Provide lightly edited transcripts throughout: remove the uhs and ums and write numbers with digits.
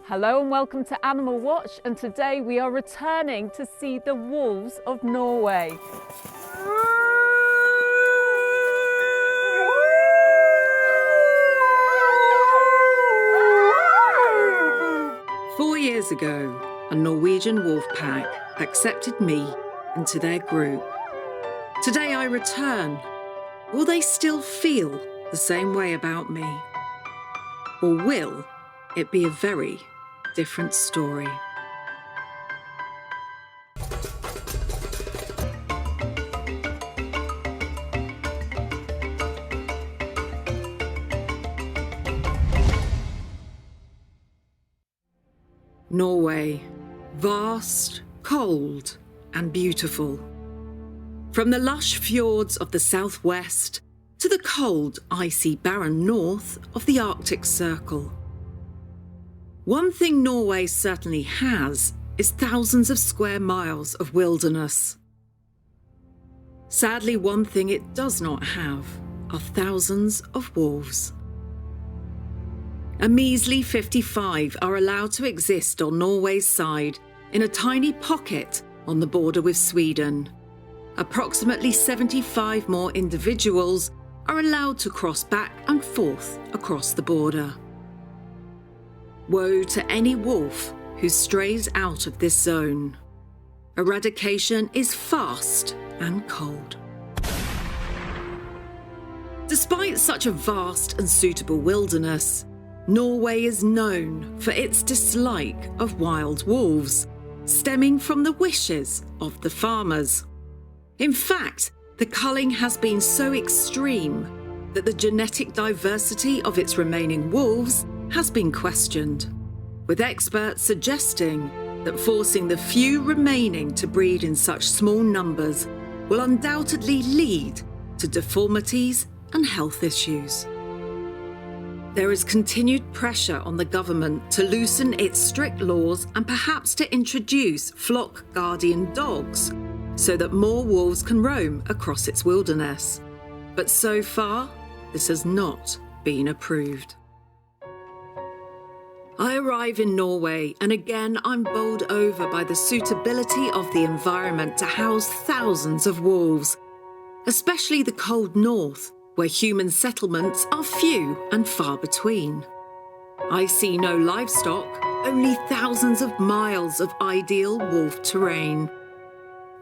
Hello and welcome to Animal Watch, and today we are returning to see the wolves of Norway. Four years ago, a Norwegian wolf pack accepted me into their group. Today I return. Will they still feel the same way about me? Or will it be a very different story? Norway, vast, cold and beautiful. From the lush fjords of the southwest to the cold, icy, barren north of the Arctic Circle. One thing Norway certainly has is thousands of square miles of wilderness. Sadly, one thing it does not have are thousands of wolves. A measly 55 are allowed to exist on Norway's side in a tiny pocket on the border with Sweden. Approximately 75 more individuals are allowed to cross back and forth across the border. Woe to any wolf who strays out of this zone. Eradication is fast and cold. Despite such a vast and suitable wilderness, Norway is known for its dislike of wild wolves, stemming from the wishes of the farmers. In fact, the culling has been so extreme that the genetic diversity of its remaining wolves has been questioned, with experts suggesting that forcing the few remaining to breed in such small numbers will undoubtedly lead to deformities and health issues. There is continued pressure on the government to loosen its strict laws and perhaps to introduce flock guardian dogs so that more wolves can roam across its wilderness. But so far, this has not been approved. I arrive in Norway, and again I'm bowled over by the suitability of the environment to house thousands of wolves, especially the cold north, where human settlements are few and far between. I see no livestock, only thousands of miles of ideal wolf terrain.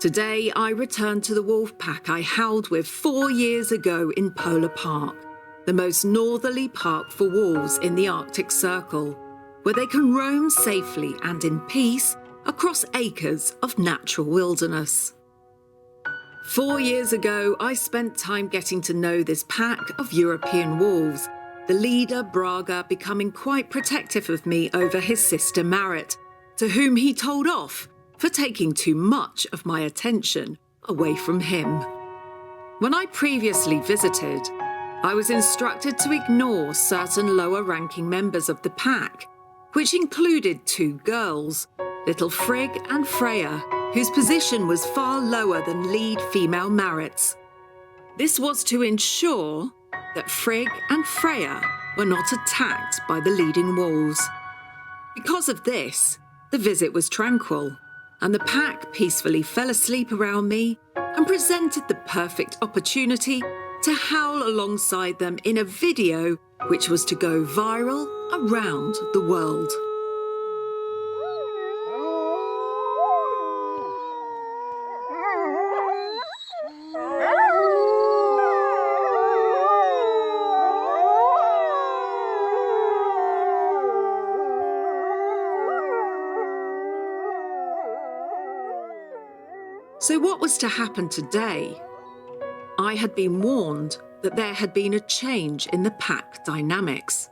Today I return to the wolf pack I howled with 4 years ago in Polar Park, the most northerly park for wolves in the Arctic Circle, where they can roam safely and in peace across acres of natural wilderness. 4 years ago, I spent time getting to know this pack of European wolves, the leader, Braga, becoming quite protective of me over his sister Marit, to whom he told off for taking too much of my attention away from him. When I previously visited, I was instructed to ignore certain lower-ranking members of the pack, which included 2 girls, little Frigg and Freya, whose position was far lower than lead female Marit's. This was to ensure that Frigg and Freya were not attacked by the leading wolves. Because of this, the visit was tranquil, and the pack peacefully fell asleep around me and presented the perfect opportunity to howl alongside them in a video which was to go viral around the world. So what was to happen today? I had been warned that there had been a change in the pack dynamics.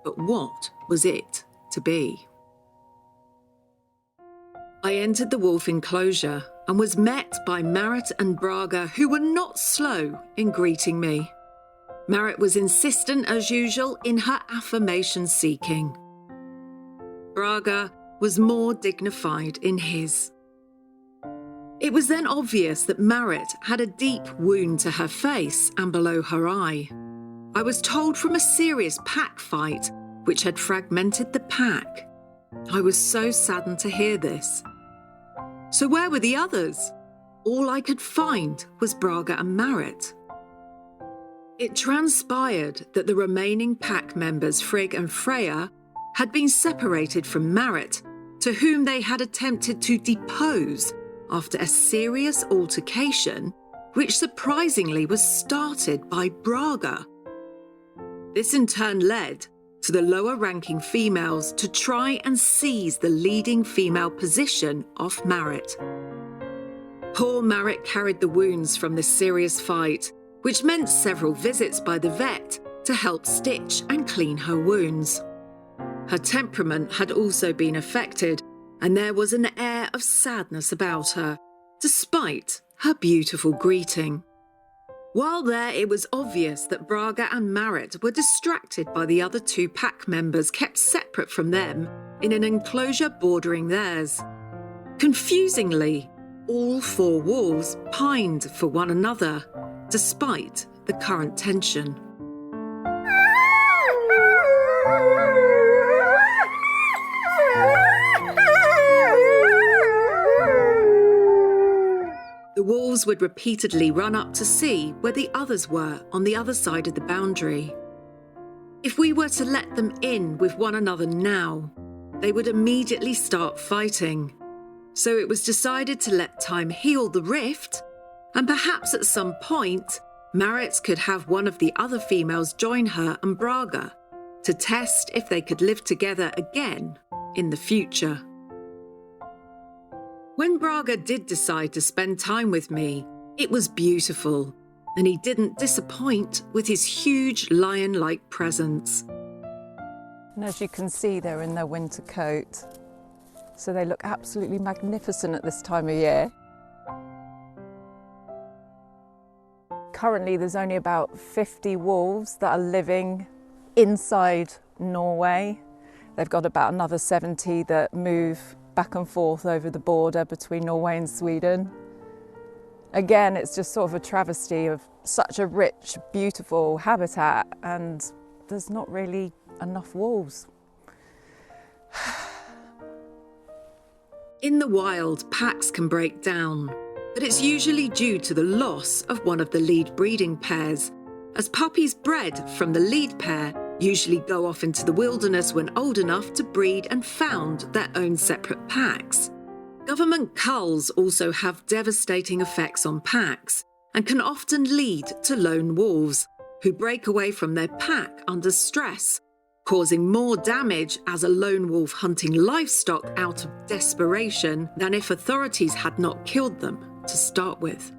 But what was it to be? I entered the wolf enclosure and was met by Marit and Braga, who were not slow in greeting me. Marit was insistent as usual in her affirmation seeking. Braga was more dignified in his. It was then obvious that Marit had a deep wound to her face and below her eye. I was told from a serious pack fight which had fragmented the pack I was so saddened to hear this. So where were the others? All I could find was Braga and Marit. It transpired that the remaining pack members, Frigg and Freya, had been separated from Marit, to whom they had attempted to depose after a serious altercation, which surprisingly was started by Braga. This in turn led to the lower-ranking females to try and seize the leading female position of Marit. Poor Marit carried the wounds from this serious fight, which meant several visits by the vet to help stitch and clean her wounds. Her temperament had also been affected, and there was an air of sadness about her, despite her beautiful greeting. While there, it was obvious that Braga and Marit were distracted by the other two pack members kept separate from them in an enclosure bordering theirs. Confusingly, all four wolves pined for one another, despite the current tension. The wolves would repeatedly run up to see where the others were on the other side of the boundary. If we were to let them in with one another now, they would immediately start fighting. So it was decided to let time heal the rift, and perhaps at some point, Marit could have one of the other females join her and Braga to test if they could live together again in the future. When Braga did decide to spend time with me, it was beautiful, and he didn't disappoint with his huge lion-like presence. And as you can see, they're in their winter coat, so they look absolutely magnificent at this time of year. Currently, there's only about 50 wolves that are living inside Norway. They've got about another 70 that move back and forth over the border between Norway and Sweden. Again, it's just sort of a travesty of such a rich, beautiful habitat, and there's not really enough wolves. In the wild, packs can break down, but it's usually due to the loss of one of the lead breeding pairs, as puppies bred from the lead pair usually go off into the wilderness when old enough to breed and found their own separate packs. Government culls also have devastating effects on packs and can often lead to lone wolves who break away from their pack under stress, causing more damage as a lone wolf hunting livestock out of desperation than if authorities had not killed them to start with.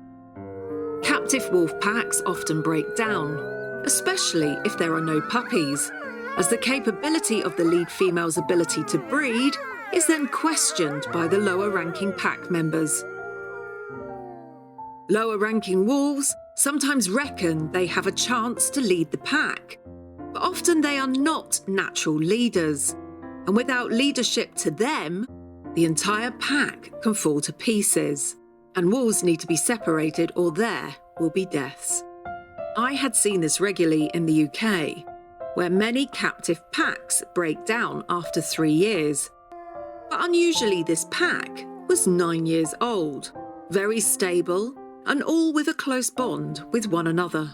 Captive wolf packs often break down, especially if there are no puppies, as the capability of the lead female's ability to breed is then questioned by the lower-ranking pack members. Lower-ranking wolves sometimes reckon they have a chance to lead the pack, but often they are not natural leaders, and without leadership to them, the entire pack can fall to pieces, and wolves need to be separated or there will be deaths. I had seen this regularly in the UK, where many captive packs break down after 3 years. But unusually, this pack was 9 years old, very stable, and all with a close bond with one another.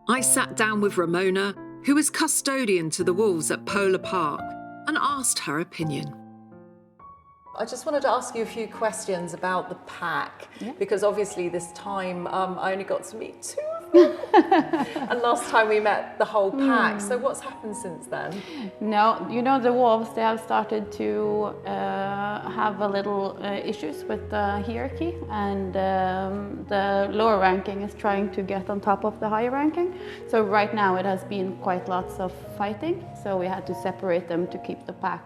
I sat down with Ramona, who is custodian to the wolves at Polar Park, and asked her opinion. I just wanted to ask you a few questions about the pack, because obviously this time I only got to meet 2 of them, and last time we met the whole pack. So what's happened since then? No, you know, the wolves, they have started to have a little issues with the hierarchy, and the lower ranking is trying to get on top of the higher ranking. So right now it has been quite lots of fighting, so we had to separate them to keep the pack.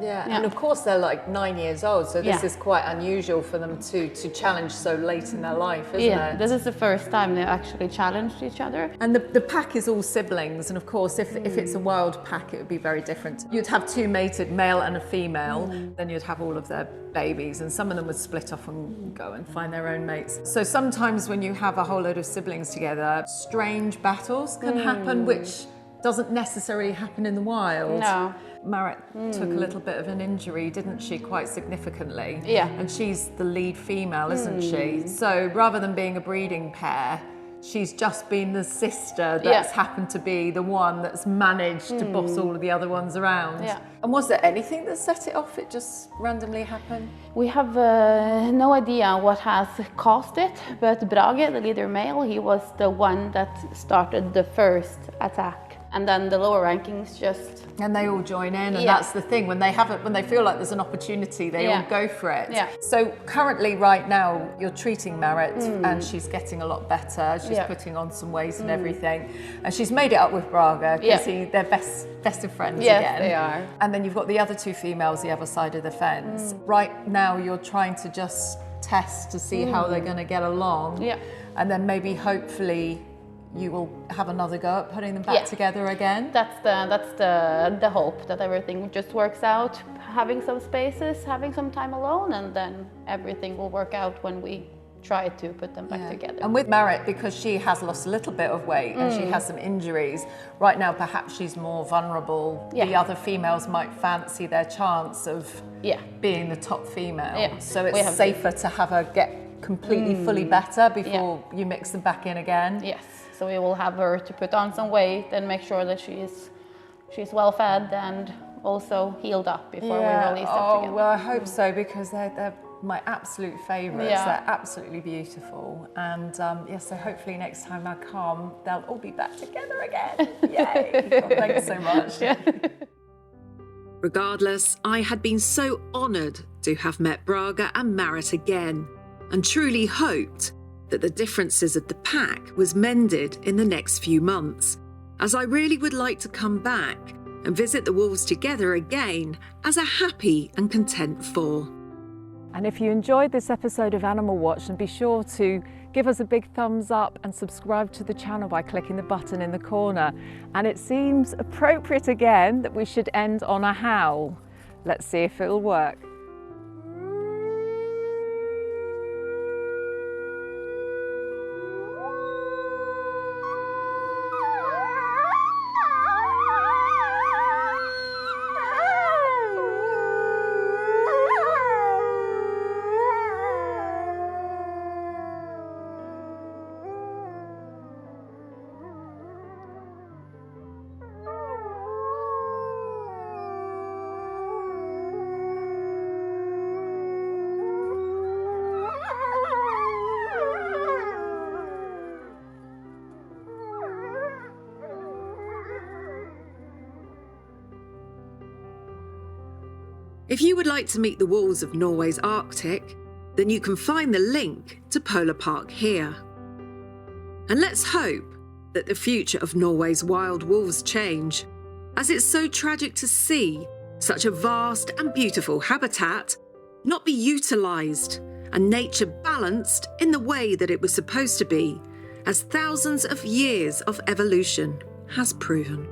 Yeah, and of course they're like 9 years old, so this is quite unusual for them to challenge so late in their life, isn't it? Yeah, this is the first time they actually challenged each other. And the pack is all siblings, and of course if it's a wild pack it would be very different. You'd have 2 mated, male and a female, then you'd have all of their babies, and some of them would split off and go and find their own mates. So sometimes when you have a whole load of siblings together, strange battles can happen, which doesn't necessarily happen in the wild. No. Marit took a little bit of an injury, didn't she, quite significantly? Yeah. And she's the lead female, isn't she? So rather than being a breeding pair, she's just been the sister that's happened to be the one that's managed to boss all of the other ones around. Yeah. And was there anything that set it off? It just randomly happened? We have no idea what has caused it, but Brage, the leader male, he was the one that started the first attack. And then the lower rankings just... And they all join in, and that's the thing. When they feel like there's an opportunity, they all go for it. Yeah. So currently, right now, you're treating Marit, and she's getting a lot better. She's putting on some weight and everything, and she's made it up with Brage because they're best of friends again. Yes, they are. And then you've got the other two females the other side of the fence. Right now, you're trying to just test to see how they're going to get along, and then maybe hopefully you will have another go at putting them back together again. That's the hope, that everything just works out, having some spaces, having some time alone, and then everything will work out when we try to put them back together. And with Marit, because she has lost a little bit of weight and she has some injuries, right now perhaps she's more vulnerable. The other females might fancy their chance of being the top female. So it's safer to have her get completely fully better before you mix them back in again. Yes. So we will have her to put on some weight and make sure that she's well fed and also healed up before we release them together. Well, I hope so, because they're my absolute favourites. They're absolutely beautiful. And so hopefully next time I come, they'll all be back together again. Yay! Well, thanks so much. Regardless, I had been so honoured to have met Brage and Marit again, and truly hoped that the differences of the pack was mended in the next few months, as I really would like to come back and visit the wolves together again as a happy and content four. And if you enjoyed this episode of Animal Watch, then be sure to give us a big thumbs up and subscribe to the channel by clicking the button in the corner. And it seems appropriate again that we should end on a howl. Let's see if it'll work. If you would like to meet the wolves of Norway's Arctic, then you can find the link to Polar Park here. And let's hope that the future of Norway's wild wolves change, as it's so tragic to see such a vast and beautiful habitat not be utilised and nature balanced in the way that it was supposed to be, as thousands of years of evolution has proven.